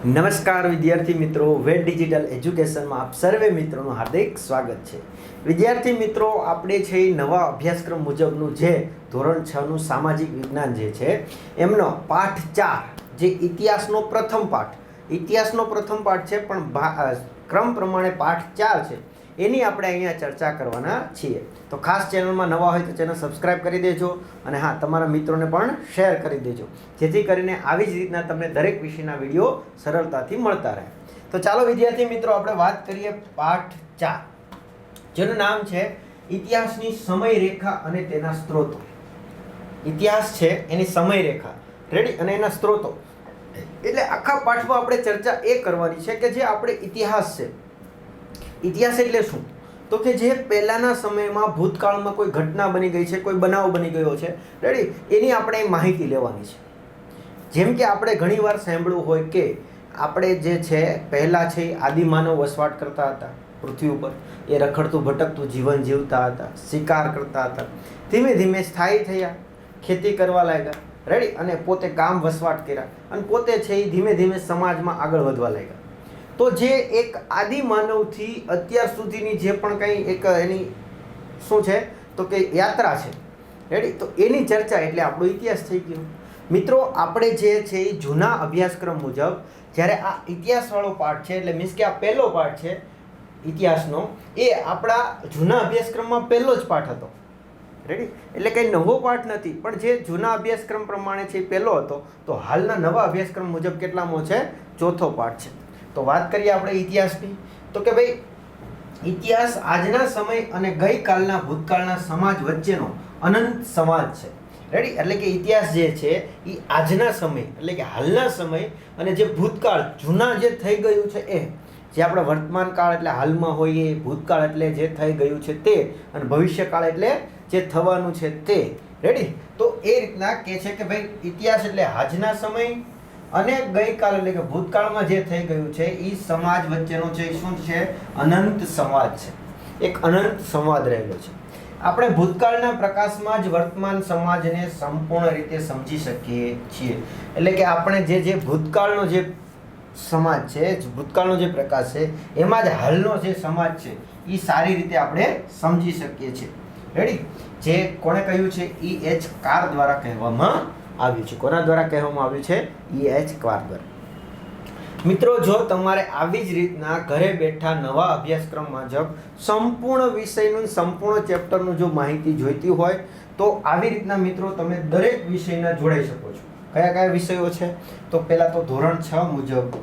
નમસ્કાર વિદ્યાર્થી મિત્રો, વેટ ડિજિટલ એજ્યુકેશનમાં આપ સર્વે મિત્રોનું હાર્દિક સ્વાગત છે. વિદ્યાર્થી મિત્રો, આપણે છે નવા અભ્યાસક્રમ મુજબનું જે ધોરણ 6 નું સામાજિક વિજ્ઞાન જે છે એમનો પાઠ 4 જે ઇતિહાસનો પ્રથમ પાઠ છે, પણ ક્રમ પ્રમાણે પાઠ 4 છે એની આપણે અહીંયા ચર્ચા કરવાના છીએ. તો ખાસ ચેનલમાં નવા હોય તો ચેનલ સબસ્ક્રાઇબ કરી દેજો અને હા, તમારા મિત્રોને પણ શેર કરી દેજો, જેથી કરીને આવી જ રીતના તમને દરેક વિષયના વિડીયો સરળતાથી મળતા રહે. તો ચાલો વિદ્યાર્થી મિત્રો, આપણે વાત કરીએ પાઠ 4, જેનું નામ છે ઇતિહાસની સમયરેખા અને તેના સ્ત્રોતો. ઇતિહાસ છે એની સમયરેખા, રેડી, અને એના સ્ત્રોતો. એટલે આખા પાઠમાં આપણે ચર્ચા એ કરવાની છે કે જે આપણે ઇતિહાસ છે, ઇતિહાસ એટલે શું? તો કે જે પહેલાના સમયમાં ભૂતકાળમાં કોઈ ઘટના બની ગઈ છે, કોઈ બનાવ બની ગયો છે, રેડી, એની આપણે માહિતી લેવાની છે. જેમ કે આપણે ઘણીવાર સાંભળ્યું હોય કે આપણે જે છે પહેલાં છે આદિમાનવ વસવાટ કરતા હતા પૃથ્વી ઉપર. એ રખડતું ભટકતું જીવન જીવતા હતા, શિકાર કરતા હતા, ધીમે ધીમે સ્થાયી થયા, ખેતી કરવા લાગ્યા, રેડી, અને પોતે ગામ વસવાટ કર્યા અને પોતે છે એ ધીમે ધીમે સમાજમાં આગળ વધવા લાગ્યા. તો જે એક આદિમાનવથી અત્યાર સુધીની જે પણ કંઈ એક એની શું છે તો કે યાત્રા છે, રેડી, તો એની ચર્ચા એટલે આપણો ઇતિહાસ થઈ ગયો. મિત્રો, આપણે જે છે એ જૂના અભ્યાસક્રમ મુજબ જ્યારે આ ઇતિહાસવાળો પાઠ છે, એટલે મીન્સ કે આ પહેલો પાઠ છે ઇતિહાસનો, એ આપણા જૂના અભ્યાસક્રમમાં પહેલો જ પાઠ હતો, રેડી. એટલે કંઈ નવો પાઠ નથી, પણ જે જૂના અભ્યાસક્રમ પ્રમાણે છે એ પહેલો હતો. તો હાલના નવા અભ્યાસક્રમ મુજબ કેટલામો છે? ચોથો પાઠ છે. તો વાત કરીએ આપણે ઇતિહાસની, તો કે ભાઈ ઇતિહાસ આજના સમય અને ગઈકાલના ભૂતકાળના સમાજ વચ્ચેનો અનંત સંવાદ છે, રેડી. એટલે કે ઇતિહાસ જે છે એ આજના સમય એટલે કે હાલના સમય અને જે ભૂતકાળ જૂના જે થઈ ગયું છે એ, જે આપણે વર્તમાન કાળ એટલે હાલમાં હોઈએ, ભૂતકાળ એટલે જે થઈ ગયું છે તે, અને ભવિષ્યકાળ એટલે જે થવાનું છે તે, રેડી. તો એ રીતના કહે છે કે ભાઈ ઇતિહાસ એટલે આજના સમય અને ગઈકાલ એટલે કે ભૂતકાળમાં જે થઈ ગયું છે એ સમાજ વચ્ચેનો છે શું છે? અનંત સંવાદ છે, એક અનંત સંવાદ રહેલો છે. આપણે ભૂતકાળના પ્રકાશમાં જ વર્તમાન સમાજને સંપૂર્ણ રીતે સમજી શકીએ છીએ. એટલે કે આપણે જે ભૂતકાળનો જે સમાજ છે, ભૂતકાળનો જે પ્રકાશ છે, એમાં જ હાલનો જે સમાજ છે એ સારી રીતે આપણે સમજી શકીએ છીએ, રેડી. જે કોણે કહ્યું છે? E.H. કાર દ્વારા કહેવામાં આવ્યું છે. કોના દ્વારા કહેવામાં આવ્યું છે? E.H. કાર દ્વારા. મિત્રો, જો તમારે આવી જ રીતના ઘરે બેઠા નવા અભ્યાસક્રમ મુજબ સંપૂર્ણ વિષયનું, સંપૂર્ણ ચેપ્ટરનું જો માહિતી જોઈતી હોય તો આવી રીતના મિત્રો તમે દરેક વિષયના જોડાઈ શકો છો. કયા કયા વિષયો છે? તો પહેલા તો ધોરણ 6 મુજબ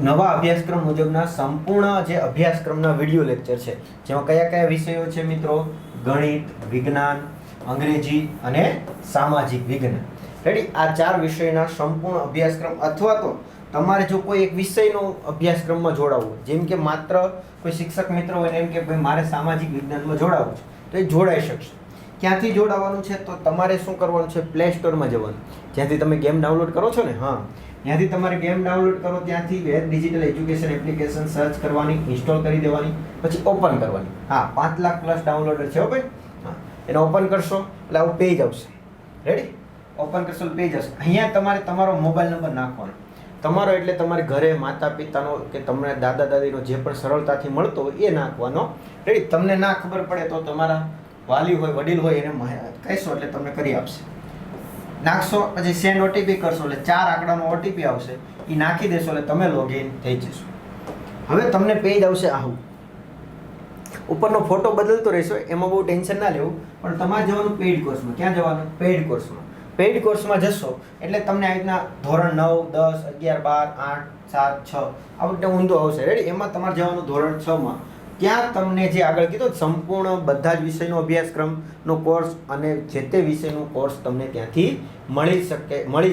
નવા અભ્યાસક્રમ મુજબના સંપૂર્ણ જે અભ્યાસક્રમના વિડીયો લેક્ચર છે, જેમાં કયા કયા વિષયો છે મિત્રો? ગણિત, વિજ્ઞાન, અંગ્રેજી અને સામાજિક વિજ્ઞાન, રેડી. આ 4 વિષયના સંપૂર્ણ અભ્યાસક્રમ, અથવા તો તમારે જો કોઈ એક વિષયનો અભ્યાસક્રમમાં જોડાવવું હોય, જેમ કે માત્ર કોઈ શિક્ષક મિત્ર હોય ને એમ કે ભાઈ મારે સામાજિક વિજ્ઞાનમાં જોડાવવું છે, તો એ જોડાઈ શકશે. ક્યાંથી જોડાવાનું છે? તો તમારે શું કરવાનું છે? પ્લે સ્ટોરમાં જવાનું, જ્યાંથી તમે ગેમ ડાઉનલોડ કરો છો ને, હા, ત્યાંથી તમારે ગેમ ડાઉનલોડ કરો, ત્યાંથી વેટ ડિજિટલ એજ્યુકેશન એપ્લિકેશન સર્ચ કરવાની, ઇન્સ્ટોલ કરી દેવાની, પછી ઓપન કરવાની. હા, 5 લાખ પ્લસ ડાઉનલોડર છે હો ભાઈ. હા, એને ઓપન કરશો એટલે આવું પેજ આવશે, રેડી. ઓપન કરશો એટલે પેજ આવશે. અહીંયા તમારે તમારો મોબાઈલ નંબર નાખવાનો. તમારો એટલે તમારે ઘરે માતા પિતાનો કે તમને દાદા દાદીનો જે પણ સરળતાથી મળતો હોય એ નાખવાનો, રેડી. તમને ના ખબર પડે તો તમારા વાલી હોય, વડીલ હોય એને કહેશો એટલે તમને કરી આપશે. નાખશો પછી સેન્ડ ઓટીપી કરશો એટલે 4 આંકડાનો ઓટીપી આવશે, એ નાખી દેશો એટલે તમે લોગિન થઈ જશો. હવે તમને પેજ આવશે આવું. ઉપરનો ફોટો બદલતો રહેશો, એમાં બહુ ટેન્શન ના લેવું, પણ તમારે જવાનું પેઇડ કોર્સમાં. ક્યાં જવાનું? પેઇડ કોર્સમાં. પેઇડ કોર્સમાં જશો એટલે તમને આ રીતના ધોરણ 9, 10, 11, 12, 8, 7, 6 આ રીતે ઊંધું આવશે, રેડી. એમાં તમારે જવાનું ધોરણ 6માં. ત્યાં તમને જે આગળ કીધું સંપૂર્ણ બધા જ વિષયનો અભ્યાસક્રમનો કોર્સ અને જે તે વિષયનો કોર્સ તમને ત્યાંથી મળી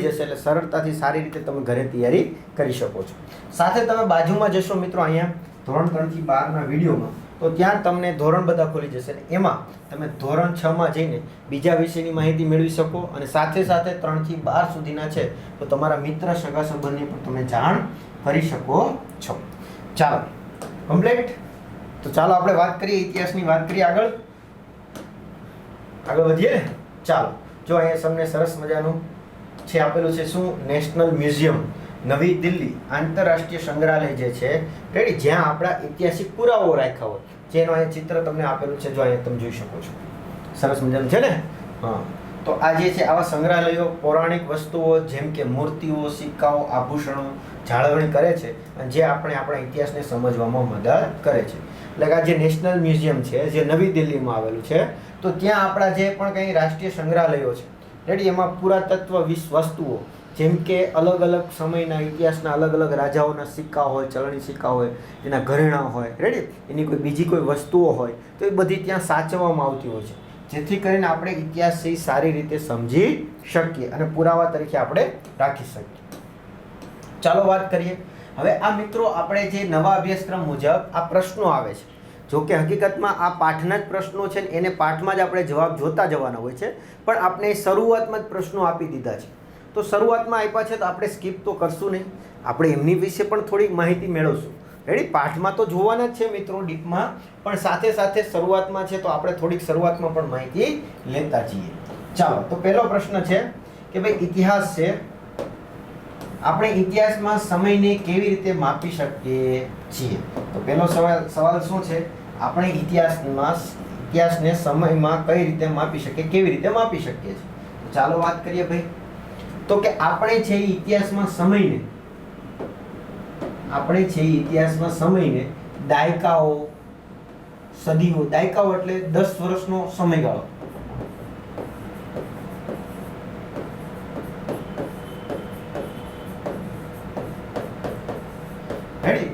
જશે. એટલે સરળતાથી સારી રીતે તમે ઘરે તૈયારી કરી શકો છો. સાથે તમે બાજુમાં જશો મિત્રો, અહીંયા ધોરણ 3 થી 12ના વિડીયોમાં, તો ત્યાં તમને ધોરણ બધા ખોલી જશે. એમાં તમે ધોરણ 6માં જઈને બીજા વિષયની માહિતી મેળવી શકો, અને સાથે સાથે 3 થી 12 સુધીના છે તો તમારા મિત્ર, સગા સંબંધની પણ તમે જાણ કરી શકો છો. ચાલો, કમ્પ્લીટ. તો ચાલો આપણે વાત કરીએ, ઇતિહાસની વાત કરીએ. આગળ વધીએ. ચાલો, જો અહીંયા તમને સરસ મજાનું છે આપેલું છે શું? નેશનલ મ્યુઝિયમ, નવી દિલ્હી, આંતરરાષ્ટ્રીય સંગ્રહાલય જે છે રેડી, જ્યાં આપણા ઐતિહાસિક પુરાવો રાખ્યા હોય, જેનો અહીંયા ચિત્ર તમને આપેલું છે, જો અહીંયા તમે જોઈ શકો છો, સરસ મજાનું છે ને. હા, તો આ જે છે આવા સંગ્રહાલયો પૌરાણિક વસ્તુઓ જેમ કે મૂર્તિઓ, સિક્કાઓ, આભૂષણો જાળવણી કરે છે અને જે આપણે આપણા ઇતિહાસને સમજવામાં મદદ કરે છે. એટલે કે આ જે નેશનલ મ્યુઝિયમ છે જે નવી દિલ્હીમાં આવેલું છે, તો ત્યાં આપણા જે પણ કંઈ રાષ્ટ્રીય સંગ્રહાલયો છે રેડી, એમાં પુરાતત્વ વસ્તુઓ જેમ કે અલગ અલગ સમયના ઇતિહાસના અલગ અલગ રાજાઓના સિક્કા હોય, ચલણી સિક્કા હોય, એના ઘરેણા હોય રેડી, એની કોઈ બીજી કોઈ વસ્તુઓ હોય, તો એ બધી ત્યાં સાચવવામાં આવતી હોય છે, જેથી કરીને આપણે ઇતિહાસથી સારી રીતે સમજી શકીએ અને પુરાવા તરીકે આપણે રાખી શકીએ. ચાલો વાત કરીએ હવે આ મિત્રો, આપણે જે નવા અભ્યાસક્રમ મુજબ આ પ્રશ્નો આવે છે, જો કે હકીકતમાં આ પાઠના જ પ્રશ્નો છે ને એને પાઠમાં જ આપણે જવાબ જોતા જવાના હોય છે, પણ આપણે શરૂઆતમાં જ પ્રશ્નો આપી દીધા છે. તો શરૂઆતમાં આપ્યા છે તો આપણે સ્કીપ તો કરશું નહીં, આપણે એમની વિશે પણ થોડીક માહિતી મેળવશું રેડી. પાઠમાં તો જોવાના જ છે મિત્રો ડીપમાં, પણ સાથે સાથે શરૂઆતમાં છે તો આપણે થોડીક શરૂઆતમાં પણ માહિતી લેતા જઈએ. ચાલો, તો પહેલો પ્રશ્ન છે કે ભાઈ ઇતિહાસ છે, આપણે ઇતિહાસમાં સમયને કેવી રીતે માપી શકીએ છીએ? તો પહેલો સવાલ શું છે? આપણે ઇતિહાસને સમયમાં કઈ રીતે માપી શકીએ, કેવી રીતે માપી શકીએ છીએ? તો ચાલો વાત કરીએ ભાઈ. તો કે આપણે છે ઇતિહાસમાં સમયને દાયકાઓ, સદીઓ, દાયકાઓ એટલે 10 વર્ષનો સમયગાળો,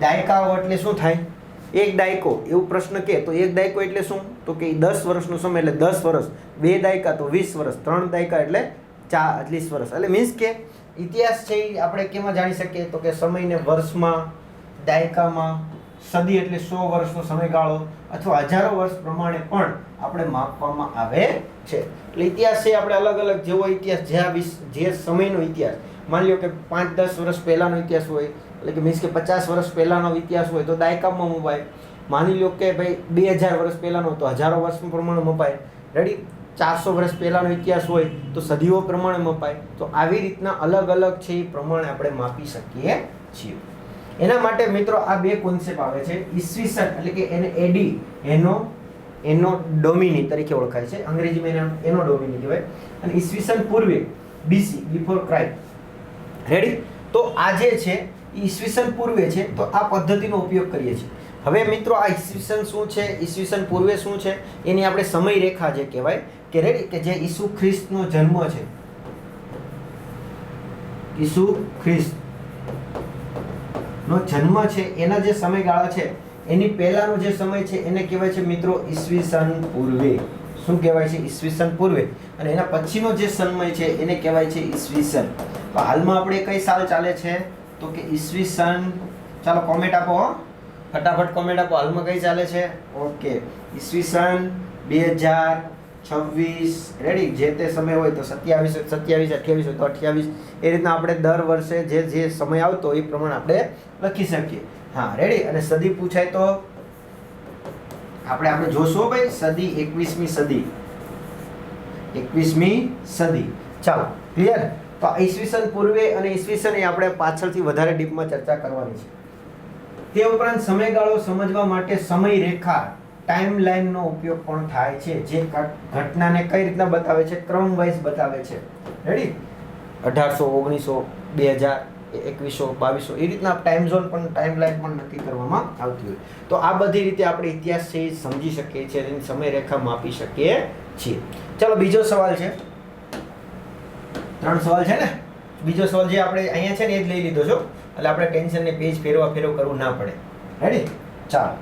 દાયકાઓ એટલે શું થાય? એક દાયકો, એવું પ્રશ્ન કે તો એક દાયકો એટલે શું? તો કે 10 વર્ષનો સમય એટલે 10 વર્ષ, 2 દાયકા તો 20 વર્ષ, 3 દાયકા એટલે 40 વર્ષ. એટલે મીન્સ કે ઇતિહાસ છે એ આપણે કેમાં જાણી શકીએ? તો કે સમયને વર્ષમાં, દાયકામાં, સદી એટલે 100 વર્ષનો સમયગાળો અથવા હજારો વર્ષ પ્રમાણે પણ આપણે માપવામાં આવે છે. એટલે ઇતિહાસ છે આપણે અલગ અલગ જેવો ઇતિહાસ, જે સમયનો ઇતિહાસ, માની લો કે 5-10 વર્ષ પહેલાનો ઇતિહાસ હોય, એટલે કે મીન્સ કે 50 વર્ષ પહેલાનો ઇતિહાસ હોય તો દાયકામાં મપાય. માની લો કે ભાઈ 2000 વર્ષ પહેલાનો તો હજારો વર્ષ પ્રમાણે મપાય રેડી. 400 વર્ષ પહેલાનો ઇતિહાસ હોય તો સદીઓ પ્રમાણે મપાય. તો આવી રીતના અલગ અલગ છે એ પ્રમાણે આપણે માપી શકીએ છીએ. એના માટે મિત્રો આ બે કોન્સેપ્ટ આવે છે. ઈસવીસન એટલે કે એને એડી, એનો ડોમિની તરીકે ઓળખાય છે, અંગ્રેજીમાં એનો ડોમિની કહેવાય, અને ઈસવીસન પૂર્વે, બીસી, બિફોર ક્રાઇસ્ટ રેડી. તો આ જે છે ઈસવીસન પૂર્વે છે, તો આ પદ્ધતિનો ઉપયોગ કરીએ છીએ. હવે મિત્રો આ ઈસવીસન શું છે, ઈસવીસન પૂર્વે શું છે, એની આપણે સમય રેખા જે કહેવાય કે રેડી, કે જે ઈસુ ખ્રિસ્તનો જન્મ છે, ઈસુ ખ્રિસ્ત નો જન્મ છે એના જે સમયગાળા છે એની પહેલાનો જે સમય છે એને કહેવાય છે મિત્રો ઈસવીસન પૂર્વે. શું કહેવાય છે? ઈસવીસન પૂર્વે. અને એના પછીનો જે સમય છે એને કહેવાય છે ઈસવીસન. તો હાલમાં આપણે કઈ સાલ ચાલે છે? તો કે ઈસવીસન, ચાલો કોમેન્ટ આપો, ફટાફટ કોમેન્ટ આપો, હાલમાં કઈ ચાલે છે? ઓકે, ઈસવીસન 2026 રેડી. જે તે સમય હોય તો 27, 28 હોય તો 28, એ રીતના આપણે દર વર્ષે જે સમય આવતો એ પ્રમાણે આપણે લખી શકીએ. હા રેડી. અને સદી પૂછાય તો આપણે જોશું ભાઈ, સદી 21મી સદી, 21મી સદી. ચાલો ક્લિયર. તો ઈસવીસન પૂર્વે અને ઈસવીસન એ આપણે પાછળથી વધારે ડીપમાં ચર્ચા કરવાની છે. તે ઉપરાંત સમયગાળો સમજવા માટે સમય રેખા, ટાઈમ લાઈનનો ઉપયોગ પણ થાય છે, જે ઘટનાને કઈ રીતના બતાવે છે? ક્રમ વાઇઝ બતાવે છે રેડી. 1800, 1900, 2000, 2100, 2200 એ રીતના ટાઈમ ઝોન પણ, ટાઈમ લાઈન પણ નક્કી કરવામાં આવતી હોય. તો આ બધી રીતે આપણે ઇતિહાસ છે સમજી શકીએ છીએ, એની સમય રેખા માપી શકીએ છીએ. ચાલો બીજો સવાલ છે. 3 સવાલ છે ને. બીજો સવાલ જે આપણે અહીંયા છે ને એ જ લઈ લીધો છો, એટલે આપણે ટેન્શનને પેજ ફેરવ કરવું ના પડે રેડી. ચાલો,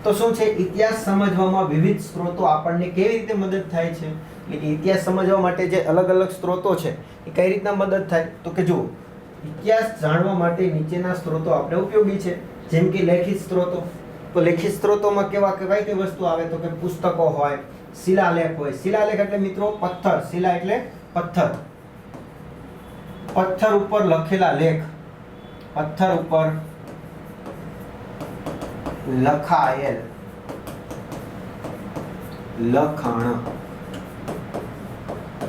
તો શું છે? ઇતિહાસ સમજવામાં વિવિધ સ્ત્રોતો આપણને કેવી રીતે મદદ થાય છે? એટલે કે ઇતિહાસ સમજવા માટે જે અલગ અલગ સ્ત્રોતો છે એ કઈ રીતના મદદ થાય? તો કે જુઓ, ઇતિહાસ જાણવા માટે નીચેના સ્ત્રોતો આપણે ઉપયોગી છે, જેમ કે લેખિત સ્ત્રોતો. તો લેખિત સ્ત્રોતોમાં કઈ વસ્તુ આવે? તો કે પુસ્તકો હોય, શિલાલેખ હોય. શિલાલેખ એટલે મિત્રો પથ્થર, શિલા એટલે પથ્થર, પથ્થર ઉપર લખેલા લેખ, પથ્થર ઉપર લખાયેલ લખાણ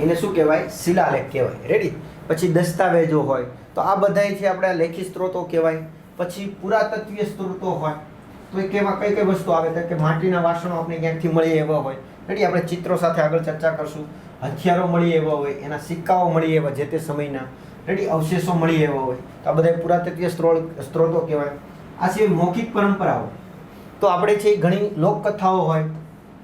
એને શું કહેવાય? શિલાલેખ કહેવાય. રેડી? પછી દસ્તાવેજો હોય તો આ બધાય છે આપણે લેખિત સ્ત્રોતો કહેવાય. પછી પુરાતત્વીય સ્ત્રોતો હોય તો એ કેવા કઈ કઈ વસ્તુ આવે તો કે માટીના વાસણો આપણે ક્યાંકથી મળી એવા હોય. રેડી? આપણે ચિત્રો સાથે આગળ ચર્ચા કરશું. હથિયારો મળી એવા હોય, એના સિક્કાઓ મળી એવા જે તે સમયના. રેડી? અવશેષો મળી એવા હોય તો આ બધા પુરાતત્વીય સ્ત્રોતો કહેવાય. આ સિવાય મૌખિક પરંપરાઓ તો આપણે છે ઘણી લોકકથાઓ હોય.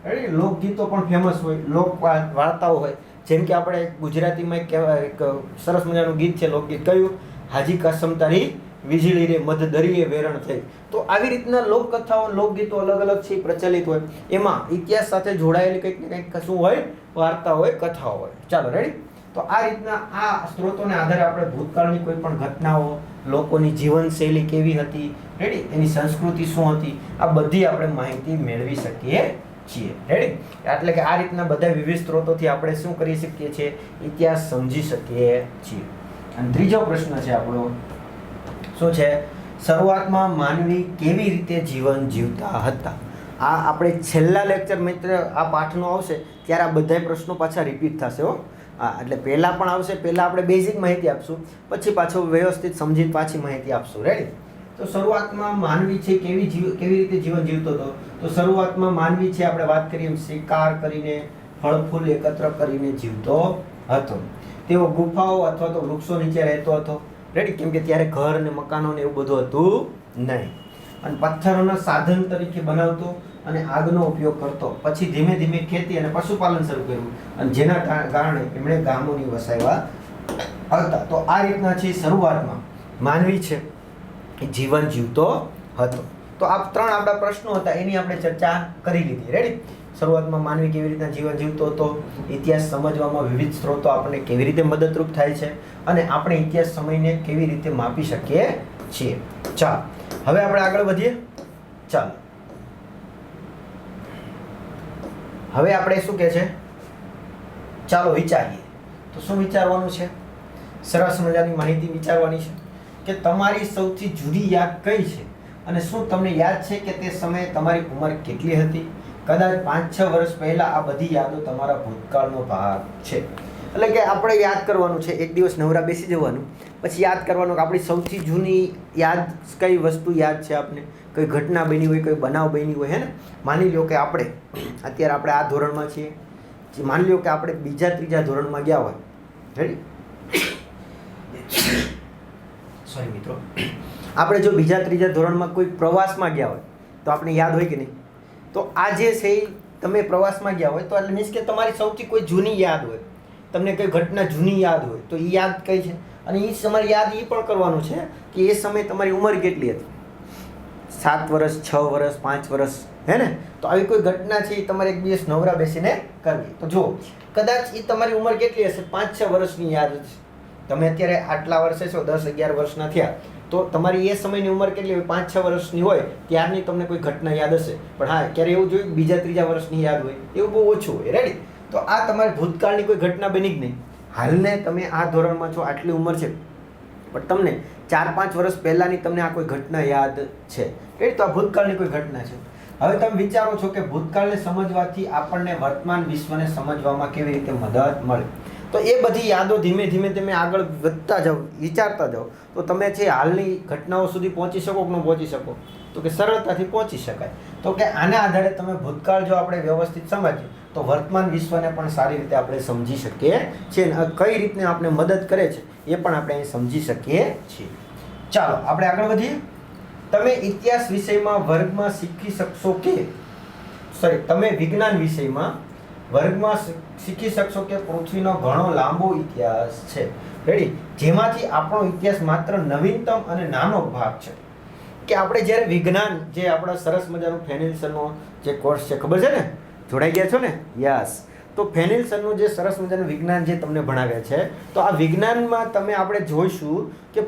રેડી? લોકગીતો પણ ફેમસ હોય, લોક વાર્તાઓ હોય. જેમ કે આપણે ગુજરાતીમાં એક સરસ મજાનું ગીત છે, લોકગીત કયું? હાજી કાસમ તારી વીજળી રે મધ દરિયે વેરણ થઈ. તો આવી રીતના લોકકથાઓ, લોકગીતો અલગ અલગ છે પ્રચલિત હોય. એમાં ઇતિહાસ સાથે જોડાયેલી કંઈક ને કંઈક શું હોય? વાર્તા હોય, કથાઓ હોય. ચાલો રેડી? તો આ રીતના આ સ્ત્રોતોને આધારે આપણે ભૂતકાળની કોઈ પણ ઘટનાઓ, લોકોની જીવનશૈલી કેવી હતી, રેડી? એની સંસ્કૃતિ શું હતી, આ બધી આપણે માહિતી મેળવી શકીએ છીએ. રેડી? એટલે કે આ રીતના બધા વિવિધ સ્ત્રોતોથી આપણે શું કરી શકીએ છીએ? ઇતિહાસ સમજી શકીએ છીએ. અને ત્રીજો પ્રશ્ન છે આપણો, શું છે? શરૂઆતમાં માનવી કેવી રીતે જીવન જીવતા હતા? આ આપણે છેલ્લા લેક્ચર મિત્ર આ પાઠનો આવશે ત્યારે આ બધા પ્રશ્નો પાછા રિપીટ થશે હો. હા, એટલે પહેલાં પણ આવશે. પહેલાં આપણે બેઝિક માહિતી આપશું, પછી પાછો વ્યવસ્થિત સમજીને પાછી માહિતી આપશું. રેડી? તો શરૂઆતમાં માનવી છે કેવી રીતે જીવન જીવતો હતો? તો શરૂઆતમાં માનવી છે આપણે વાત કરીએ એમ શિકાર કરીને, ફળ ફૂલ એકત્ર કરીને જીવતો હતો. તેઓ ગુફાઓ અથવા તો વૃક્ષો નીચે રહેતો હતો. રેડી? કેમ કે ત્યારે ઘર ને મકાનો ને એવું બધું હતું નહીં. અને પથ્થરોના સાધન તરીકે બનાવતો અને આગનો ઉપયોગ કરતો. પછી ધીમે ધીમે ખેતી અને પશુપાલન શરૂ કર્યું અને જેના કારણે એમણે ગામોની વસાવ્યા હતા. તો આ રીતના છે શરૂઆતમાં માનવી છે જીવન જીવતો હતો. તો આ ત્રણ આપણા પ્રશ્નો હતા, એની આપણે ચર્ચા કરી લીધી. રેડી? શરૂઆતમાં માનવી કેવી રીતના જીવન જીવતો હતો, ઇતિહાસ સમજવામાં વિવિધ સ્ત્રોતો આપણને કેવી રીતે મદદરૂપ થાય છે, અને આપણે ઇતિહાસ સમયને કેવી રીતે માપી શકીએ છીએ. ચાલો હવે આપણે આગળ વધીએ. ચાલો હવે આપણે શું કહે છે? ચાલો વિચારીએ. તો શું વિચારવાનું છે? સરસ મજાની માહિતી વિચારવાની છે કે તમારી સૌથી જૂની યાદ કઈ છે અને શું તમને યાદ છે કે તે સમયે તમારી ઉંમર કેટલી હતી? કદાચ 5-6 વર્ષ પહેલાં આ બધી યાદો તમારા ભૂતકાળનો ભાગ છે. એટલે કે આપણે યાદ કરવાનું છે. એક દિવસ નવરા બેસી જવાનું, પછી યાદ કરવાનું કે આપણી સૌથી જૂની યાદ કઈ વસ્તુ યાદ છે આપને, કઈ ઘટના બની હોય, કઈ બનાવ બની હોય. હે ને? માની લો કે આપણે અત્યારે આ ધોરણમાં છીએ. માની લો કે આપણે બીજા ત્રીજા ધોરણમાં ગયા હોય. રેડી? સોરી મિત્રો, આપણે જો બીજા ત્રીજા ધોરણમાં કોઈ પ્રવાસમાં ગયા હોય તો આપણે યાદ હોય કે નહીં? તો આ જે છે તમે પ્રવાસમાં ગયા હોય તો એટલે મીન્સ કે તમારી સૌથી કોઈ જૂની યાદ હોય, તમને કઈ ઘટના જૂની યાદ હોય તો એ યાદ કઈ છે? અને એ તમારી યાદ એ પણ કરવાનું છે કે એ સમયે તમારી ઉંમર કેટલી હતી? 7 વર્ષ, 6 વર્ષ, 5 વર્ષ. હે ને? તો આવી કોઈ ઘટના છે એ તમારે એક દિવસ નવરા બેસીને કરવી. તો જો કદાચ એ તમારી ઉંમર કેટલી હશે? 5-6 વર્ષની યાદ છે. તમે અત્યારે આટલા વર્ષે છો, 10-11 વર્ષના થયા, તો તમારી એ સમયની ઉંમર કેટલી હોય? 5-6 વર્ષની હોય ત્યારની તમને કોઈ ઘટના યાદ હશે. પણ હા, ક્યારે એવું જોયું બીજા ત્રીજા વર્ષની યાદ હોય? એવું બહુ ઓછું હોય. રેડી? તો આ તમારી ભૂતકાળની કોઈ ઘટના બની જ નહીં. હાલને તમે આ ધોરણમાં છો, આટલી ઉંમર છે, પણ તમને 4-5 વર્ષ પહેલાંની તમને આ કોઈ ઘટના યાદ છે. રેડી? તો આ ભૂતકાળની કોઈ ઘટના છે. હવે તમે વિચારો છો કે ભૂતકાળને સમજવાથી આપણને વર્તમાન વિશ્વને સમજવામાં કેવી રીતે મદદ મળે. તો એ બધી યાદો ધીમે ધીમે તમે આગળ વધતા જાઓ, વિચારતા જાઓ, તો તમે છે હાલની ઘટનાઓ સુધી પહોંચી શકો કે ન પહોંચી શકો? તો કે સરળતાથી પહોંચી શકાય. તો કે આના આધારે તમે ભૂતકાળ જો આપણે વ્યવસ્થિત સમજીએ તો વર્તમાન વિશ્વને પણ સારી રીતે આપણે સમજી શકીએ છીએ. કઈ રીતને આપણે મદદ કરે છે એ પણ આપણે અહીં સમજી શકીએ છીએ. ચાલો આપણે આગળ વધીએ. તમે ઇતિહાસ વિષયમાં વર્ગમાં શીખી શકશો કે તમે વિજ્ઞાન વિષયમાં વર્ગમાં શીખી શકશો કે પૃથ્વીનો ઘણો લાંબો ઇતિહાસ છે. રેડી? જેમાંથી આપણો ઇતિહાસ માત્ર નવીનતમ અને નાનો ભાગ છે. કે આપણે જ્યારે વિજ્ઞાન જે આપણા સરસ મજાનું ફેનિલ સરનો જે કોર્સ છે, ખબર છે ને? જોડાઈ ગયા છો ને? યસ. તો ફેનિલ સરનું જે સરસ મજાનું વિજ્ઞાન જે તમને ભણાવ્યા છે, તો આ વિજ્ઞાનમાં તમે આપણે જોઈશું કે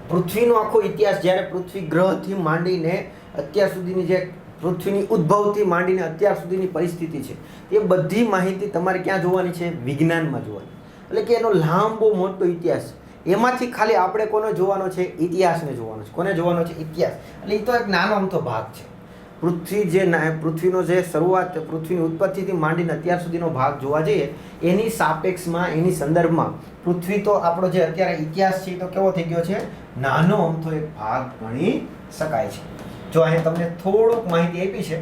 પૃથ્વીનો આખો ઇતિહાસ, જ્યારે પૃથ્વી ગ્રહથી માંડીને અત્યાર સુધીની જે પૃથ્વીની ઉદ્ભવથી માંડીને અત્યાર સુધીની પરિસ્થિતિ છે, એ બધી માહિતી તમારે ક્યાં જોવાની છે? વિજ્ઞાનમાં જોવાની. એટલે કે એનો લાંબો મોટો ઇતિહાસ. એમાંથી ખાલી આપણે કોને જોવાનો છે? ઇતિહાસને જોવાનો છે. કોને જોવાનો છે? ઇતિહાસ. એટલે એ તો એક નાનો અમથો ભાગ છે. પૃથ્વીનો જે શરૂઆત, પૃથ્વીની ઉત્પત્તિથી માંડીને અત્યાર સુધીનો ભાગ જોવા જઈએ એની સાપેક્ષમાં, એની સંદર્ભમાં પૃથ્વી તો આપણો જે અત્યારે ઇતિહાસ છે તો કેવો થઈ ગયો છે, નાનો અમથો એક ભાગ ગણી શકાય છે. જો અહીં તમને થોડુંક માહિતી આપી છે,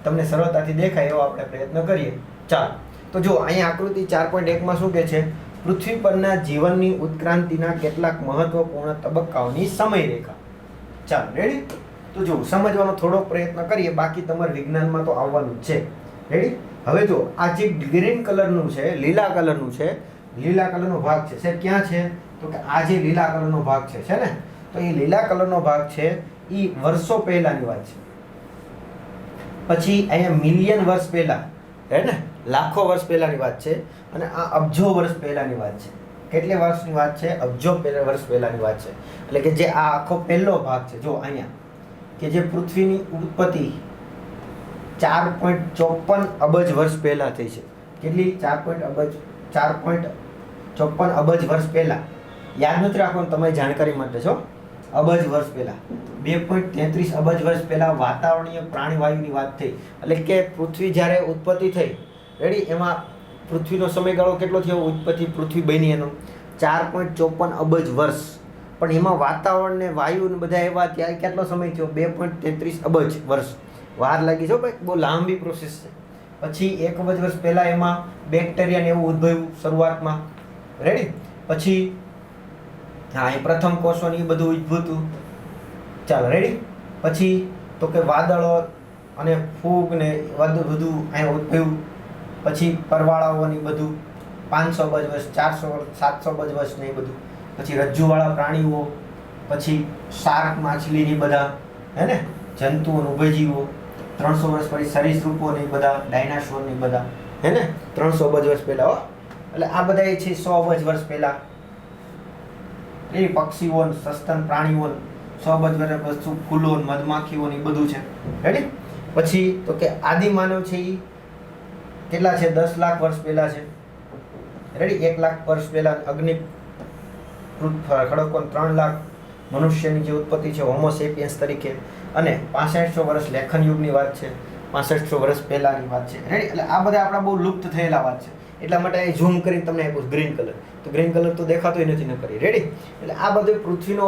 તમને સરળતાથી દેખાય એવો આપણે પ્રયત્ન કરીએ. ચાલો, તો જો અહીંયા આકૃતિ 4.1 શું કહે છે, પૃથ્વી પરના જીવનની ઉત્ક્રાંતિના કેટલાક મહત્વપૂર્ણ તબક્કાઓની સમયરેખા. ચાલો, રેડી? તો જો સમજવાનો થોડો પ્રયત્ન કરીએ, બાકી તમારે વિજ્ઞાનમાં તો આવવાનું જ છે. રેડી? હવે જો આ જે ગ્રીન કલરનું છે, લીલા કલરનું છે, લીલા કલરનો ભાગ છે, સાહેબ ક્યાં છે? તો કે આ જે લીલા કલરનો ભાગ છે ને, તો એ લીલા કલરનો ભાગ છે એ વર્ષો પહેલાની વાત છે. પછી અહીંયા મિલિયન વર્ષ પહેલા, હે ને, લાખો વર્ષ પહેલાની વાત છે. અને આ અબજો વર્ષ પહેલાની વાત છે. કેટલી વર્ષની વાત છે? અબજો વર્ષ પહેલાની વાત છે. એટલે કે જે આ આખો પહેલો ભાગ છે, જો અહીંયા કે જે પૃથ્વીની ઉત્પત્તિ 4.54 અબજ વર્ષ પહેલા થઈ છે. કેટલી? 4.54 અબજ વર્ષ પહેલા. યાદ નથી રાખવાનું, તમારી જાણકારી માટે છો. અબજ વર્ષ પહેલા 2.33 અબજ વર્ષ પહેલા વાતાવરણીય પ્રાણવાયુની વાત થઈ. એટલે કે પૃથ્વી જ્યારે ઉત્પત્તિ થઈ, રેડી, એમાં પૃથ્વીનો સમયગાળો કેટલો થયો? ઉત્પત્તિ પૃથ્વી બની એનો 4.54 અબજ વર્ષ. પણ એમાં વાતાવરણ ને વાયુ ને બધા એવા ત્યારે કેટલો સમય થયો? 2.33 અબજ વર્ષ. વાર લાગી છે ભાઈ, બહુ લાંબી પ્રોસેસ છે. પછી 1 અબજ વર્ષ પહેલા એમાં બેક્ટેરિયા ને એવું ઉદ્ભવ્યું શરૂઆતમાં. રેડી? પછી હા, એ પ્રથમ કોષો ને એ બધું ઉદ્ભવ્યું. ચાલો, રેડી? પછી તો કે વાદળો અને ફૂગ ને બધું અહીંયા ઉદ્ભવ્યું. પછી પરવાળાઓ ને બધું 500 અબજ વર્ષ, 400 વર્ષ, 700 અબજ વર્ષ ને એ બધું. પછી રજ્જુવાળા પ્રાણીઓ, પછી શાર્ક માછલી ને બધા, હે ને, જંતુઓ, ઉભયજીવો. 300 વર્ષ પછી સરીસૃપો ને બધા, ડાયનાસોર ને બધા, હે ને, 300 અબજ વર્ષ પહેલા. હો, એટલે આ બધા એ છે 100 અબજ વર્ષ પહેલા. એ પક્ષીઓ, સસ્તન પ્રાણીઓ 100 અબજ વર્ષ પછી ફૂલો, મધમાખીઓ ને બધું છે. રેડી? પછી તો કે આદિમાનવ છે એ કેટલા છે? 10 લાખ વર્ષ પહેલા છે. રેડી? 1 લાખ વર્ષ પહેલા અગ્નિ ખડકો, 3 લાખ મનુષ્યની જે ઉત્પત્તિ છે હોમો સેપિયન્સ તરીકે. અને 6500 વર્ષ લેખન યુગની વાત છે, 6500 વર્ષ પહેલાની વાત છે. રેડી? એટલે આ બધા આપણા બહુ લુપ્ત થયેલા વાત છે. એટલા માટે અહીં ઝૂમ કરીને તમને આપ્યું ગ્રીન કલર. તો ગ્રીન કલર તો દેખાતોય નથી ન કરી. રેડી? એટલે આ બધું પૃથ્વીનો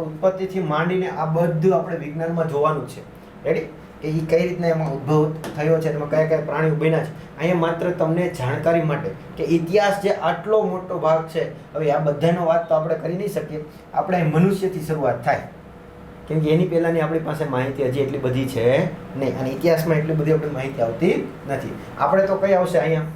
ઉત્પત્તિથી માંડીને આ બધું આપણે વિજ્ઞાનમાં જોવાનું છે. રેડી? કે એ કઈ રીતના એમાં ઉદ્ભવ થયો છે, એમાં કયા કયા પ્રાણીઓ બન્યા છે. અહીંયા માત્ર તમને જાણકારી માટે કે ઇતિહાસ જે આટલો મોટો ભાગ છે, હવે આ બધાનો વાત તો આપણે કરી નહીં શકીએ. આપણે મનુષ્યથી શરૂઆત થાય, કેમ કે એની પહેલાંની આપણી પાસે માહિતી હજી એટલી બધી છે નહીં, અને ઇતિહાસમાં એટલી બધી આપણી માહિતી આવતી નથી. આપણે તો કઈ આવશે અહીંયા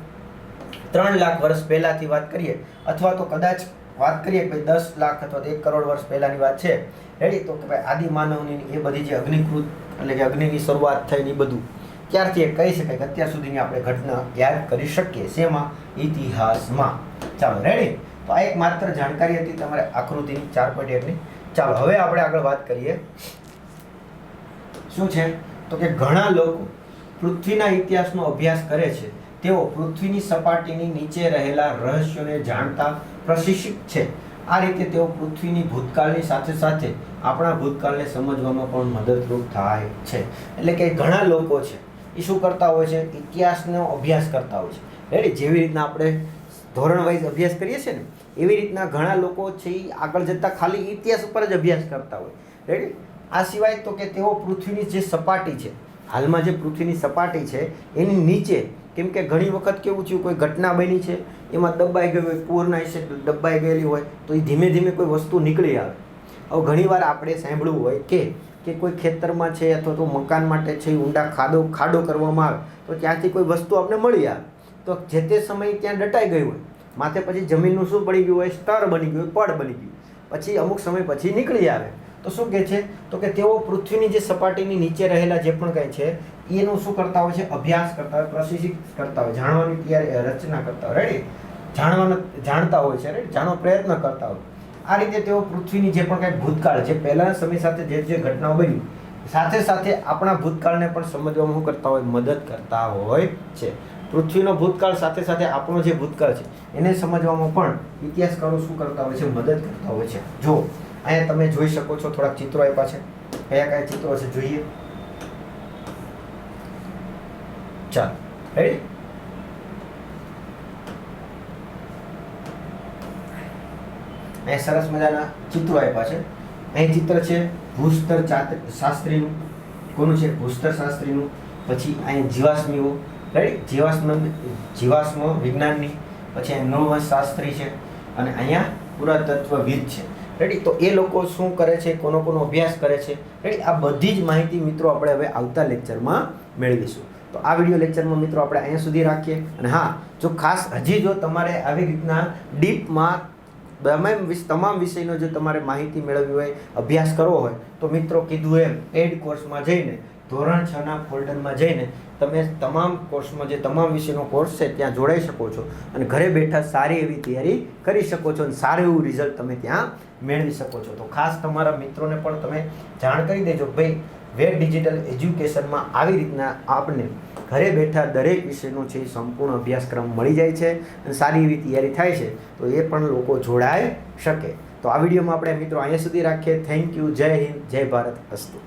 3 લાખ વર્ષ પહેલાંથી વાત કરીએ, અથવા તો કદાચ વાત કરીએ કે 10 લાખ અથવા 1 કરોડ વર્ષ પહેલાંની વાત છે. રેડી? તો કે ભાઈ આદિમાનવની એ બધી જે અગ્નિકૃત, એટલે કે અગ્નિની શરૂઆત થઈ એ બધું ત્યારથી એ કહી શકાય કે અત્યાર સુધીની આપણે ઘટના યાદ કરી શકીએ. શેમાં? ઇતિહાસમાં. ચાલો, રેડી? તો આ એક માત્ર જાણકારી હતી તમારે આકૃતિની 4.1ની. ચાલો, હવે આપણે આગળ વાત કરીએ. શું છે? તો કે ઘણા લોકો પૃથ્વીના ઇતિહાસનો અભ્યાસ કરે છે. તેઓ પૃથ્વીની સપાટીની નીચે રહેલા રહસ્યોને જાણતા પ્રશિક્ષિત છે. આ રીતે તેઓ પૃથ્વીની ભૂતકાળની સાથે સાથે આપણા ભૂતકાળને સમજવામાં પણ મદદરૂપ થાય છે. એટલે કે ઘણા લોકો છે એ શું કરતા હોય છે? ઇતિહાસનો અભ્યાસ કરતા હોય છે. રેડી? જેવી રીતના આપણે ધોરણ વાઇઝ અભ્યાસ કરીએ છીએ ને, એવી રીતના ઘણા લોકો છે એ આગળ જતાં ખાલી ઇતિહાસ ઉપર જ અભ્યાસ કરતા હોય. રેડી? આ સિવાય તો કે તેઓ પૃથ્વીની જે સપાટી છે, હાલમાં જે પૃથ્વીની સપાટી છે એની નીચે, કેમ કે ઘણી વખત કેવું થયું, કોઈ ઘટના બની છે એમાં દબાઈ ગઈ હોય, પૂરના હિસ્સે દબાઈ ગયેલી હોય, તો એ ધીમે ધીમે કોઈ વસ્તુ નીકળી આવે. હવે ઘણીવાર આપણે સાંભળ્યું હોય કે કોઈ ખેતરમાં છે અથવા તો મકાન માટે છે ઊંડા ખાડો કરવામાં આવે તો ત્યાંથી કોઈ વસ્તુ આપણે મળી આવે, તો જે તે સમયે ત્યાં દટાઈ ગઈ હોય, માથે પછી જમીનનું શું પડી ગયું હોય? સ્તર બની ગયું, પડ બની ગયું. પછી અમુક સમય પછી નીકળી આવે. તો શું કહે છે? તો કે તેઓ પૃથ્વીની જે સપાટીની નીચે રહેલા જે પણ કંઈ છે એનું શું કરતા હોય છે? અભ્યાસ કરતા હોય, પ્રશિક્ષિત કરતા હોય, જાણવાની રચના કરતા હોય. રેડી? જાણતા હોય છે. રેડી? જાણવાનો પ્રયત્ન કરતા હોય. આ રીતે તેઓ પૃથ્વીની જે પણ કંઈ ભૂતકાળ, જે પહેલાના સમય સાથે જે ઘટનાઓ બની, સાથે સાથે આપણા ભૂતકાળને પણ સમજવામાં શું કરતા હોય? મદદ કરતા હોય છે. પૃથ્વીનો ભૂતકાળ સાથે સાથે આપણો જે ભૂતકાળ છે એને સમજવામાં પણ ઇતિહાસકારો શું કરતા હોય છે? મદદ કરતા હોય છે. જો અહીંયા તમે જોઈ શકો છો, થોડાક ચિત્રો આપ્યા છે. કયા કયા ચિત્રો છે જોઈએ. ચાલો રેડી. અહીં સરસ મજાના ચિત્રો આપ્યા છે. અહીં ચિત્ર છે ભૂસ્તર શાસ્ત્રીનું. કોનું છે? ભૂસ્તર શાસ્ત્રીનું. પછી અહીં જીવાશ્મીઓ, રાઈટ, જીવાશ્મ વિજ્ઞાનની. પછી અહીં નૃવંશ શાસ્ત્રી છે અને અહીંયા પુરાતત્વવિદ છે. રેડી. તો એ લોકો શું કરે છે, કોનો અભ્યાસ કરે છે, રેડી, આ બધી જ માહિતી મિત્રો આપણે હવે આવતા લેક્ચરમાં મેળવીશું. તો આ વિડીયો લેક્ચરમાં મિત્રો આપણે અહીંયા સુધી રાખીએ. અને હા, જો ખાસ હજી જો તમારે આવી રીતના ડીપમાં તમામ વિષયનો જો તમારે માહિતી મેળવવી હોય, અભ્યાસ કરવો હોય, તો મિત્રો કીધું એમ પેડ કોર્સમાં જઈને ધોરણ 6 ના ફોલ્ડરમાં જઈને તમે તમામ કોર્સમાં જે તમામ વિષયનો કોર્સ છે ત્યાં જોડાઈ શકો છો અને ઘરે બેઠા સારી એવી તૈયારી કરી શકો છો અને સારું એવું રિઝલ્ટ તમે ત્યાં મેળવી શકો છો. તો ખાસ તમારા મિત્રોને પણ તમે જાણ કરી દેજો, ભાઈ વેટ ડિજિટલ એજ્યુકેશનમાં આવી રીતના આપને ઘરે બેઠા દરેક વિષયનો છે સંપૂર્ણ અભ્યાસક્રમ મળી જાય છે અને સારી એવી તૈયારી થાય છે, તો એ પણ લોકો જોડાઈ શકે. તો આ વિડીયોમાં આપણે મિત્રો અહીંયા સુધી રાખીએ. Thank you. જય હિન્દ, જય ભારત. અસ્તુ.